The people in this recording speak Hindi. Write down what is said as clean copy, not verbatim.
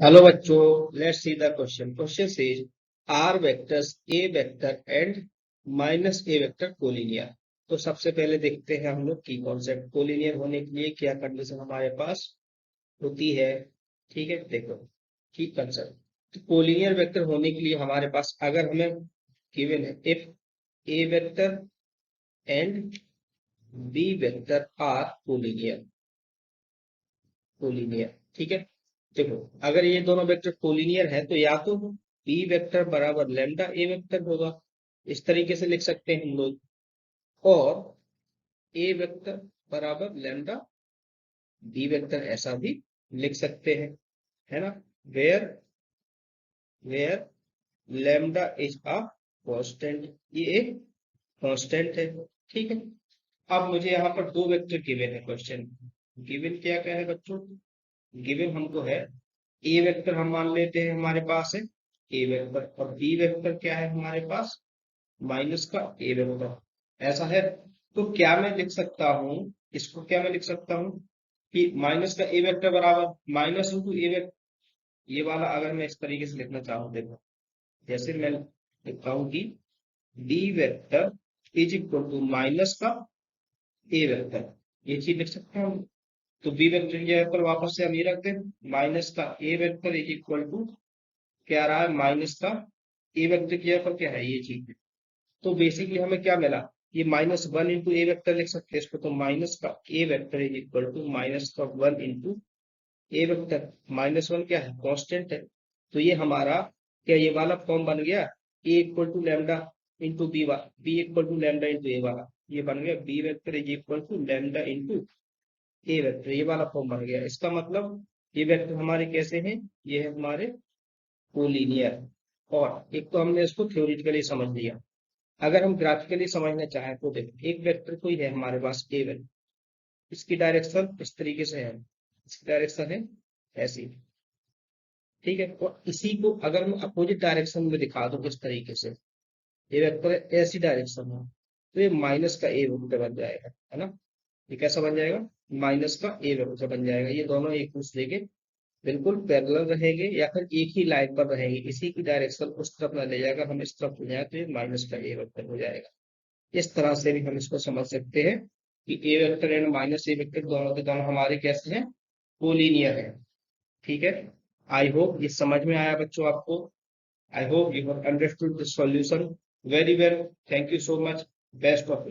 हेलो बच्चों, let's see the question. Question says are vectors A vector and minus A vector collinear. तो सबसे पहले देखते हैं हम लोग की कॉन्सेप्ट कोलिनियर होने के लिए क्या कंडीशन हमारे पास होती है। ठीक है, देखो की कंसेप्ट। तो कोलिनियर वेक्टर होने के लिए हमारे पास अगर हमें गिवन है if A vector and B vector are collinear, collinear ठीक है। देखो अगर ये दोनों वेक्टर कोलिनियर है तो या तो बी वेक्टर बराबर लैम्डा ए वेक्टर होगा, इस तरीके से लिख सकते हैं हम लोग, और ए वेक्टर बराबर लैम्डा बी वेक्टर ऐसा भी लिख सकते हैं, है ना। Where where lambda is a constant, ये एक कांस्टेंट है। ठीक है, अब मुझे यहाँ पर दो वेक्टर गिवन है क्वेश्चन। गिवन क्या क्या है बच्चों? गिवन हमको है ए वेक्टर, हम मान लेते हैं हमारे पास है ए वेक्टर, और बी वेक्टर क्या है हमारे पास? माइनस का ए वेक्टर ऐसा है। तो क्या मैं लिख सकता हूँ, इसको क्या मैं लिख सकता हूँ कि माइनस का ए वेक्टर बराबर माइनस इंटू ए वेक्टर, ये वाला अगर मैं इस तरीके से लिखना चाहूँ, देखो जैसे मैं लिखता हूँ कि D vector is equal to minus का ए वेक्टर, ये चीज लिख सकते हैं हम। तो बी वेक्टर की जगह पर वापस से हम ये रख दें, माइनस का ए वेक्टर इज इक्वल टू क्या रहा है, माइनस का ए वेक्टर की जगह पर क्या है, ये चीज है। तो बेसिकली हमें क्या मिला, ये minus one into a vector लिख सकते हैं इसको। तो माइनस का ए vector is equal to minus का one into a vector. Minus one क्या है, कांस्टेंट है। तो ये हमारा क्या ये वाला फॉर्म बन गया, a equal to lambda into b, b equal to lambda into a वाला, ये बन गया b vector is equal to lambda into a vector, ये वाला फॉर्म बन गया। इसका मतलब ये वेक्टर हमारे कैसे हैं, ये है हमारे कोलिनियर। और एक तो हमने इसको थ्योरेटिकली समझ लिया, अगर हम ग्राफिकली समझना चाहें तो देखो एक वेक्टर कोई है हमारे पास ए वेक्टर, इसकी डायरेक्शन इस तरीके से है, इसकी डायरेक्शन है ऐसी, ठीक है। और इसी को अगर मैं अपोजिट डायरेक्शन में दिखा दूं इस तरीके से, ये वेक्टर ऐसी डायरेक्शन है, तो ये माइनस का ए वेक्टर बन जाएगा, है ना। ये कैसा बन जाएगा, माइनस का ए वेक्टर बन जाएगा। ये दोनों एक दूसरे के बिल्कुल पैरेलल रहेंगे या फिर एक ही लाइन पर रहेंगे, इसी की डायरेक्शन उस तरफ ना ले जाएगा, हम इस तरफ ले जाए तो ये माइनस का ए वेक्टर हो जाएगा। इस तरह से भी हम इसको समझ सकते हैं कि a vector and minus A vector दोनों के दोनों हमारे कैसे हैं, कोलिनियर है। ठीक है, आई होप ये समझ में आया बच्चों आपको। I hope you have understood the solution very well. Thank you so much, best of